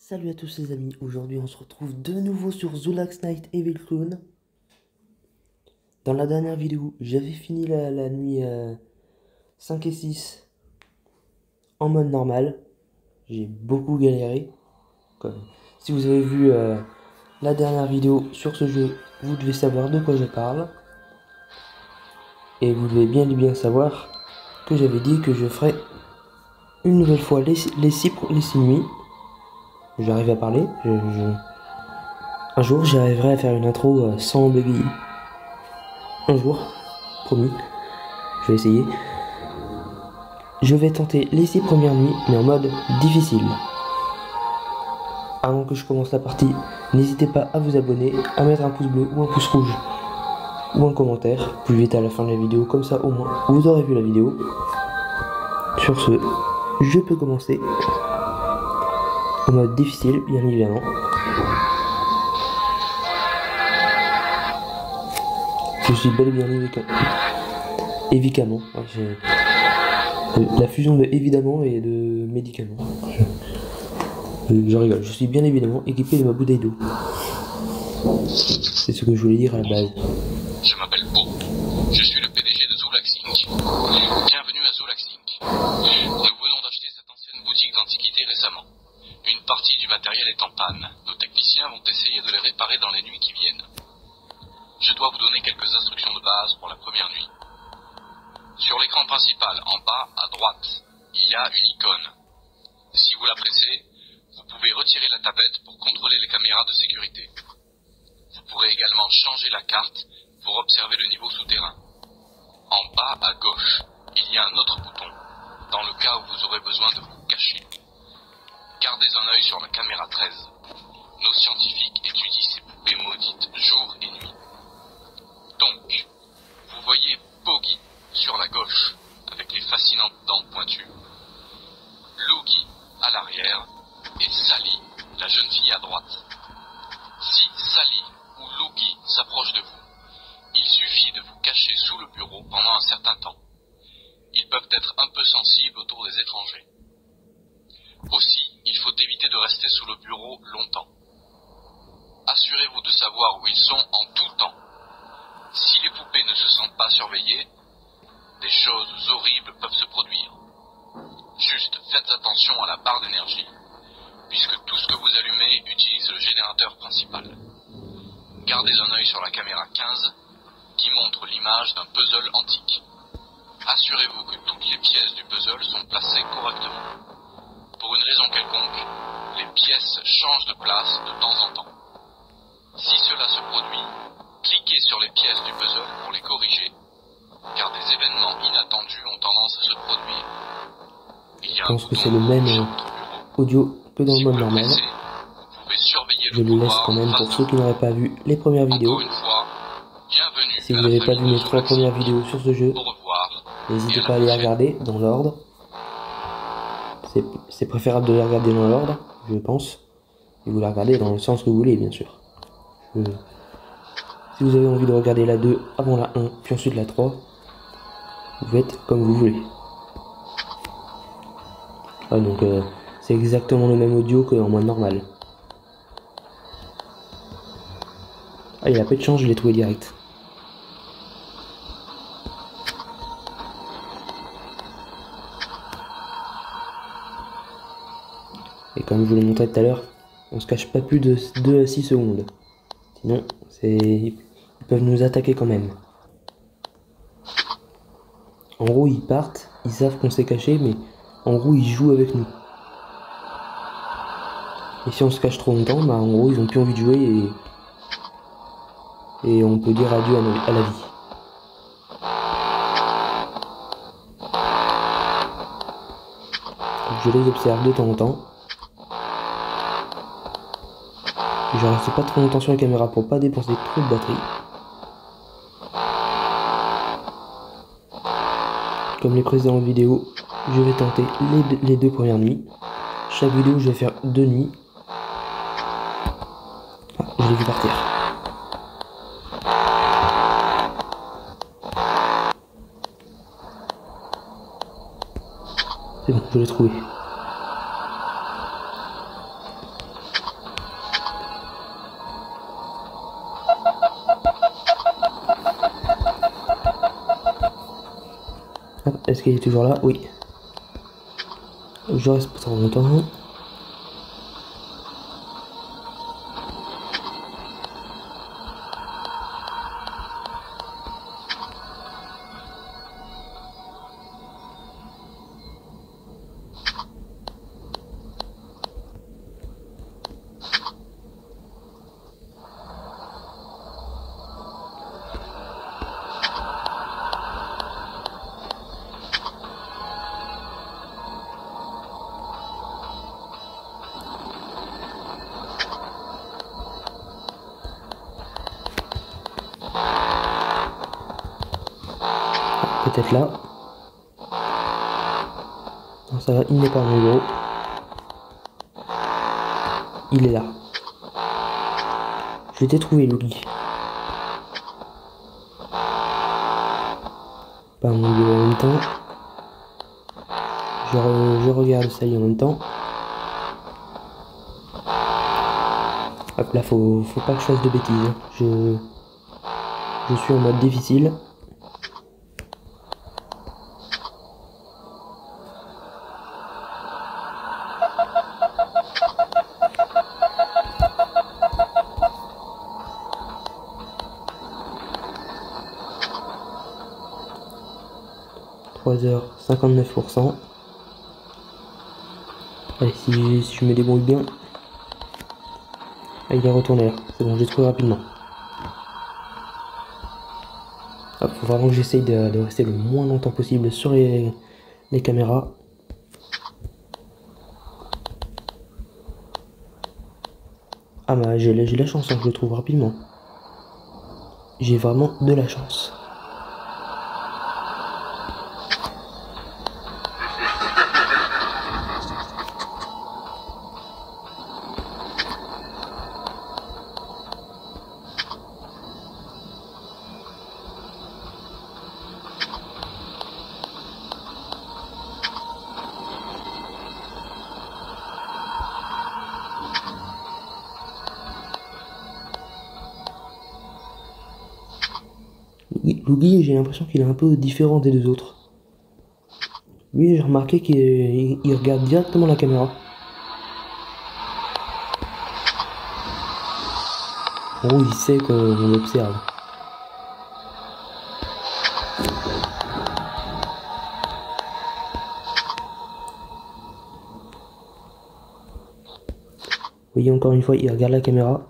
Salut à tous les amis, aujourd'hui on se retrouve de nouveau sur The Last Night Evil Clone. Dans la dernière vidéo, j'avais fini la nuit 5 et 6 en mode normal. J'ai beaucoup galéré. Si vous avez vu la dernière vidéo sur ce jeu, vous devez savoir de quoi je parle. Et vous devez bien savoir que j'avais dit que je ferais une nouvelle fois les 6 nuits. J'arrive à parler. Un jour j'arriverai à faire une intro sans bégayer. Un jour, promis, je vais essayer. Je vais tenter les 6 premières nuits, mais en mode difficile. Avant que je commence la partie, n'hésitez pas à vous abonner, à mettre un pouce bleu ou un pouce rouge, ou un commentaire, plus vite à la fin de la vidéo, comme ça au moins vous aurez vu la vidéo. Sur ce, je peux commencer. En mode difficile, bien évidemment. Je suis bel et bien évidemment. La fusion de évidemment et de médicaments. Je rigole, je suis bien évidemment équipé de ma bouteille d'eau. C'est ce que je voulais dire à la base. Je m'appelle Beau. Je suis le PDG de Zulaxink. Bienvenue à Zulaxink. Nous venons d'acheter cette ancienne boutique d'antiquités récemment. Une partie du matériel est en panne. Nos techniciens vont essayer de les réparer dans les nuits qui viennent. Je dois vous donner quelques instructions de base pour la première nuit. Sur l'écran principal, en bas, à droite, il y a une icône. Si vous la pressez, vous pouvez retirer la tablette pour contrôler les caméras de sécurité. Vous pourrez également changer la carte pour observer le niveau souterrain. En bas, à gauche, il y a un autre bouton, dans le cas où vous aurez besoin de vous cacher. Gardez un œil sur la caméra 13. Nos scientifiques étudient ces poupées maudites jour et nuit. Donc, vous voyez Poggy sur la gauche, avec les fascinantes dents pointues. Loogie à l'arrière, et Sally, la jeune fille à droite. Si Sally ou Loogie s'approche de vous, il suffit de vous cacher sous le bureau pendant un certain temps. Ils peuvent être un peu sensibles autour des étrangers. Aussi, il faut éviter de rester sous le bureau longtemps. Assurez-vous de savoir où ils sont en tout temps. Si les poupées ne se sentent pas surveillées, des choses horribles peuvent se produire. Juste faites attention à la barre d'énergie, puisque tout ce que vous allumez utilise le générateur principal. Gardez un œil sur la caméra 15, qui montre l'image d'un puzzle antique. Assurez-vous que toutes les pièces du puzzle sont placées correctement. Pour une raison quelconque, les pièces changent de place de temps en temps. Si cela se produit, cliquez sur les pièces du puzzle pour les corriger, car des événements inattendus ont tendance à se produire. Je pense que c'est le même audio que dans le mode normal. Je le laisse quand même pour ceux qui n'auraient pas vu les premières vidéos. Si vous n'avez pas vu mes 3 premières vidéos sur ce jeu, n'hésitez pas à les regarder dans l'ordre. C'est préférable de les regarder dans l'ordre, je pense. Et vous les regardez dans le sens que vous voulez, bien sûr. Si vous avez envie de regarder la 2 avant la 1, puis ensuite la 3, vous faites comme vous voulez. Ah, donc c'est exactement le même audio qu'en mode normal. Ah, il y a peu de chance, je l'ai trouvé direct. Et comme je vous l'ai montré tout à l'heure, on se cache pas plus de 2 à 6 secondes. Sinon, ils peuvent nous attaquer quand même. En gros, ils partent, ils savent qu'on s'est caché, mais en gros, ils jouent avec nous. Et si on se cache trop longtemps, bah en gros, ils ont plus envie de jouer et on peut dire adieu à la vie. Donc, je les observe de temps en temps. Je reste pas trop longtemps sur la caméra pour pas dépenser trop de batterie. Comme les précédentes vidéos, je vais tenter les 2 premières nuits. Chaque vidéo, je vais faire 2 nuits. Ah, je l'ai vu partir. C'est bon, je l'ai trouvé. Est-ce qu'il est toujours là? Oui. Je reste pas trop longtemps. Peut-être là. Non, ça va, il n'est pas en gros. Il est là. Je t'ai trouvé, Logi. Pas mon gros en même temps. Je regarde ça y en même temps. Hop là, faut pas que je fasse de bêtises. Hein. Je suis en mode difficile. H 59%. Allez, si je me débrouille bien. Ah, il est retourné là. C'est bon, j'ai trouvé rapidement. Hop, faut vraiment que j'essaye de rester le moins longtemps possible sur les caméras. Ah bah j'ai la chance, hein, je le trouve rapidement. J'ai vraiment de la chance. Louis, j'ai l'impression qu'il est un peu différent des deux autres. Lui, j'ai remarqué qu'il regarde directement la caméra. En gros, il sait qu'on l'observe. Vous voyez, encore une fois, il regarde la caméra.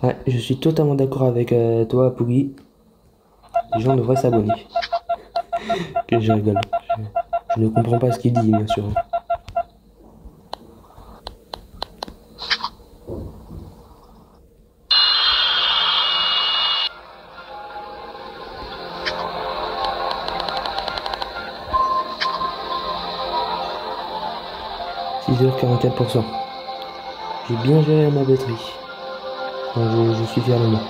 Ouais, je suis totalement d'accord avec toi, Poogie. Les gens devraient s'abonner. Que je rigole. Je ne comprends pas ce qu'il dit, bien sûr. 6h44%. J'ai bien géré ma batterie. Enfin, je suis fier de moi.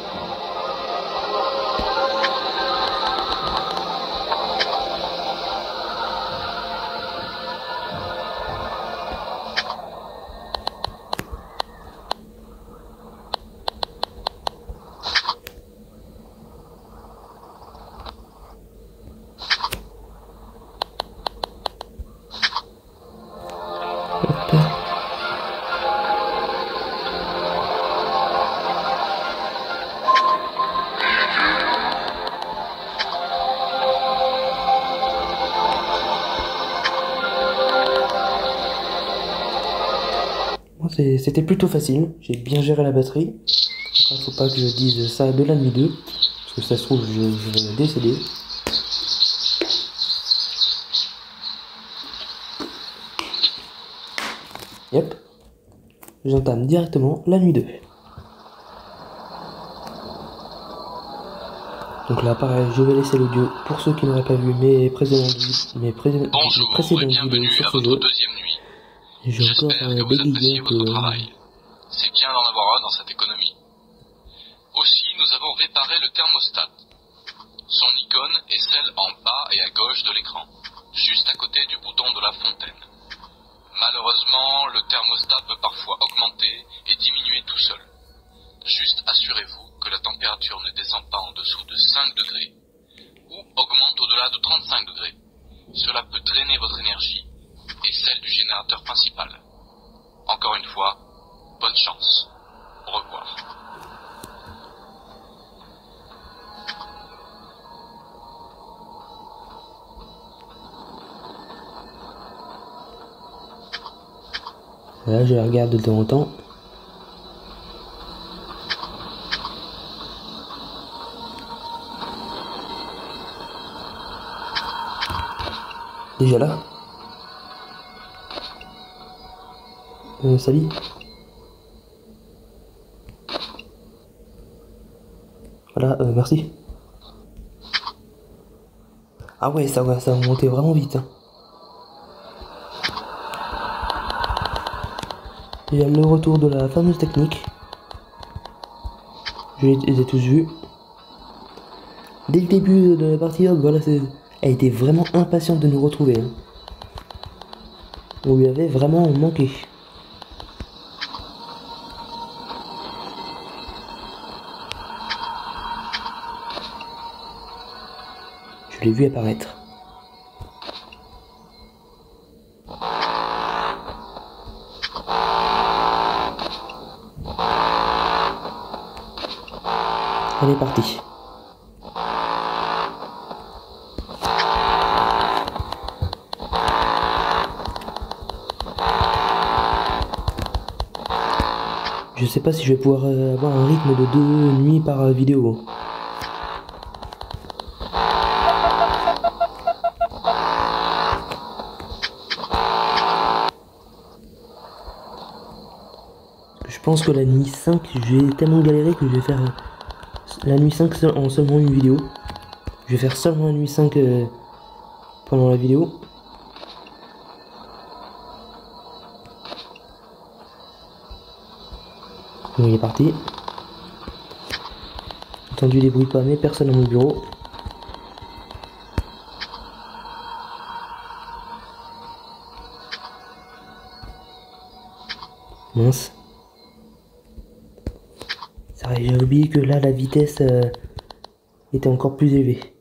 C'était plutôt facile, j'ai bien géré la batterie. Après, faut pas que je dise ça de la nuit 2, parce que ça se trouve, je vais décéder. Yep, j'entame directement la nuit 2. Donc là, pareil, je vais laisser l'audio pour ceux qui n'auraient pas vu mes précédentes vidéos sur ce jeu. J'ai encore bégayé un peu. C'est bien d'en avoir un dans cette économie. Aussi, nous avons réparé le thermostat. Son icône est celle en bas et à gauche de l'écran, juste à côté du bouton de la fontaine. Malheureusement, le thermostat peut parfois augmenter et diminuer tout seul. Juste assurez-vous que la température ne descend pas en dessous 5 degrés, ou augmente au-delà de 35 degrés. Cela peut drainer votre énergie et celle du générateur principal. Encore une fois, bonne chance. Au revoir. Là, je regarde de temps en temps. Déjà là. Salut. Voilà, merci. Ah ouais, ça va monter vraiment vite. Hein. Il y a le retour de la fameuse technique. Je les ai tous vus. Dès le début de la partie, voilà, elle était vraiment impatiente de nous retrouver. Hein. On lui avait vraiment manqué. Je l'ai vu apparaître. Elle est partie. Je sais pas si je vais pouvoir avoir un rythme de 2 nuits par vidéo. Je pense que la nuit 5, j'ai tellement galéré que je vais faire la nuit 5 en seulement une vidéo. Je vais faire seulement la nuit 5 pendant la vidéo. Bon, il est parti. Entendu des bruits pas mais personne à mon bureau. Mince. C'est vrai, j'ai oublié que là la vitesse était encore plus élevée.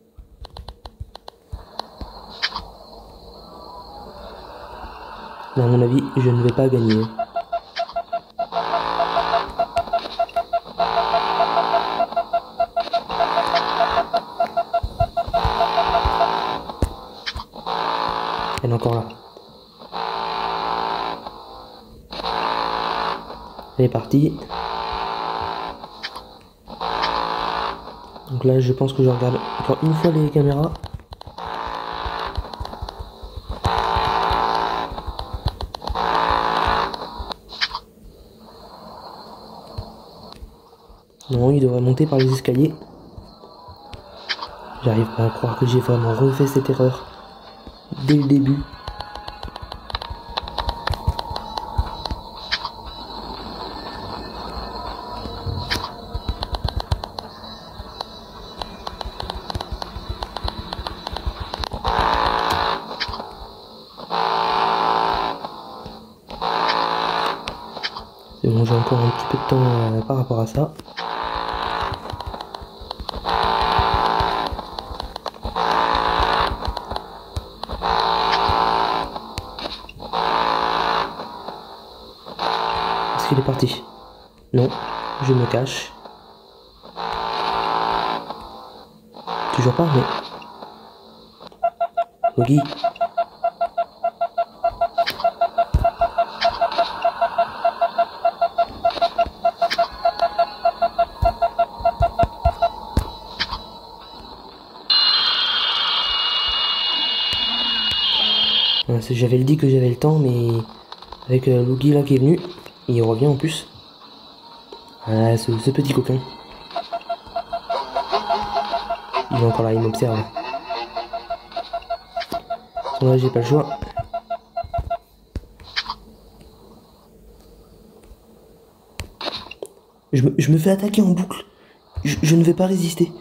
Mais à mon avis, je ne vais pas gagner. Elle est encore là. Elle est partie. Donc là, je pense que je regarde encore une fois les caméras. Non, il devrait monter par les escaliers. J'arrive pas à croire que j'ai vraiment refait cette erreur dès le début. C'est bon, j'ai encore un petit peu de temps par rapport à ça. Est-ce qu'il est parti? Non, je me cache. Toujours pas, mais... Logi. J'avais dit que j'avais le temps, mais avec Logi là qui est venu, il revient en plus. Ah, ce petit coquin. Il est encore là, il m'observe. Là, j'ai pas le choix. Je me fais attaquer en boucle. Je ne vais pas résister.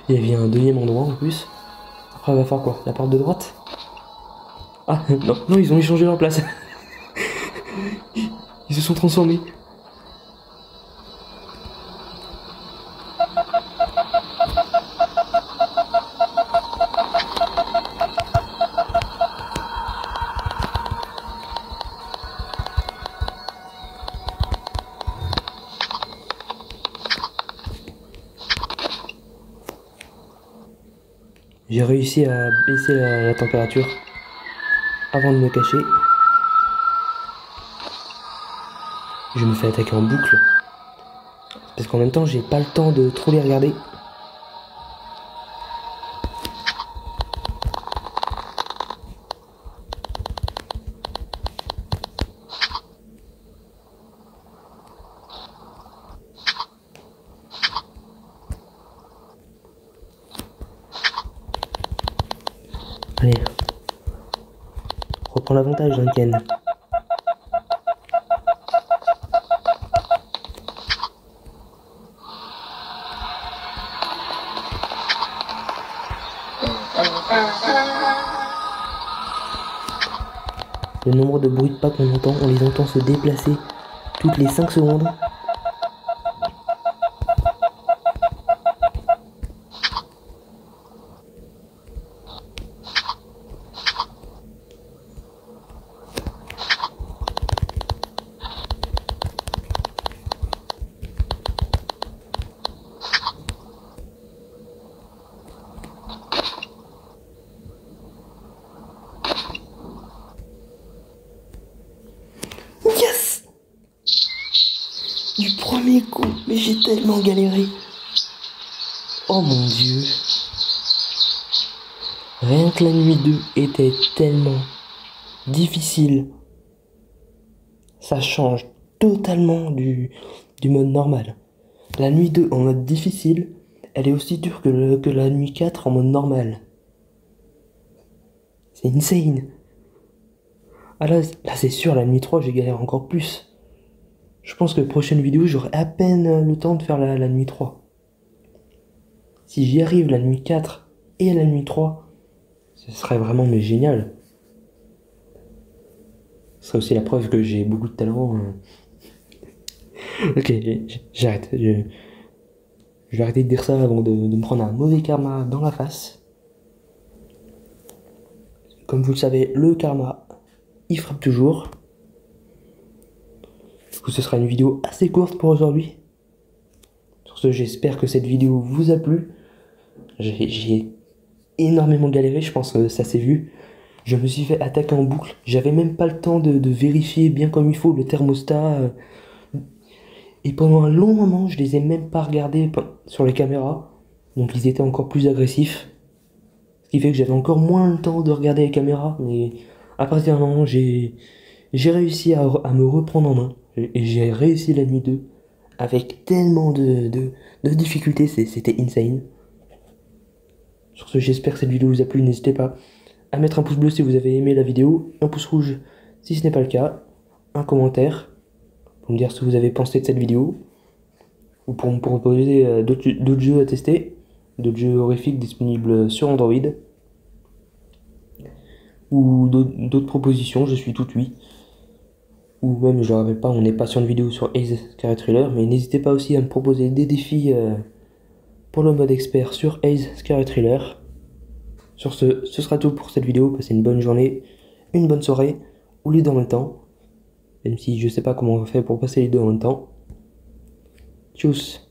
Il y avait un deuxième endroit en plus. Après, on va faire quoi? La porte de droite? Ah, non, non, ils ont échangé leur place. Ils se sont transformés. J'ai réussi à baisser la température avant de me cacher. Je me fais attaquer en boucle. Parce qu'en même temps, j'ai pas le temps de trop les regarder. Allez. Reprends l'avantage, Duncan. Le nombre de bruits de pas qu'on entend, on les entend se déplacer toutes les 5 secondes. Yes! Du premier coup, mais j'ai tellement galéré. Oh mon dieu. Rien que la nuit 2 était tellement difficile. Ça change totalement du mode normal. La nuit 2 en mode difficile, elle est aussi dure que la nuit 4 en mode normal. C'est insane. Ah là c'est sûr, la nuit 3, j'ai galéré encore plus. Je pense que la prochaine vidéo, j'aurai à peine le temps de faire la nuit 3. Si j'y arrive la nuit 4 et la nuit 3, ce serait vraiment mais génial. Ce serait aussi la preuve que j'ai beaucoup de talent. Ok, j'arrête. Je vais arrêter de dire ça avant de me prendre un mauvais karma dans la face. Comme vous le savez, le karma, il frappe toujours. Du coup, ce sera une vidéo assez courte pour aujourd'hui. Sur ce, j'espère que cette vidéo vous a plu. J'ai énormément galéré, je pense que ça s'est vu. Je me suis fait attaquer en boucle. J'avais même pas le temps de vérifier bien comme il faut le thermostat. Et pendant un long moment, je les ai même pas regardés sur les caméras. Donc ils étaient encore plus agressifs. Ce qui fait que j'avais encore moins le temps de regarder les caméras. Mais à partir d'un moment, j'ai réussi à me reprendre en main. Et j'ai réussi la nuit 2. Avec tellement de difficultés, c'était insane. Sur ce, j'espère que cette vidéo vous a plu. N'hésitez pas à mettre un pouce bleu si vous avez aimé la vidéo, un pouce rouge si ce n'est pas le cas, un commentaire pour me dire ce que vous avez pensé de cette vidéo, ou pour me proposer d'autres jeux à tester, d'autres jeux horrifiques disponibles sur Android, ou d'autres propositions, je suis tout oui. Ou même, je ne rappelle pas, on n'est pas sur une vidéo sur Ace Scary Thriller, mais n'hésitez pas aussi à me proposer des défis pour le mode expert sur Ace Scary Thriller. Sur ce sera tout pour cette vidéo. Passez une bonne journée, une bonne soirée, ou les deux en même temps. Même si je sais pas comment on fait pour passer les deux en même temps. Tchuss.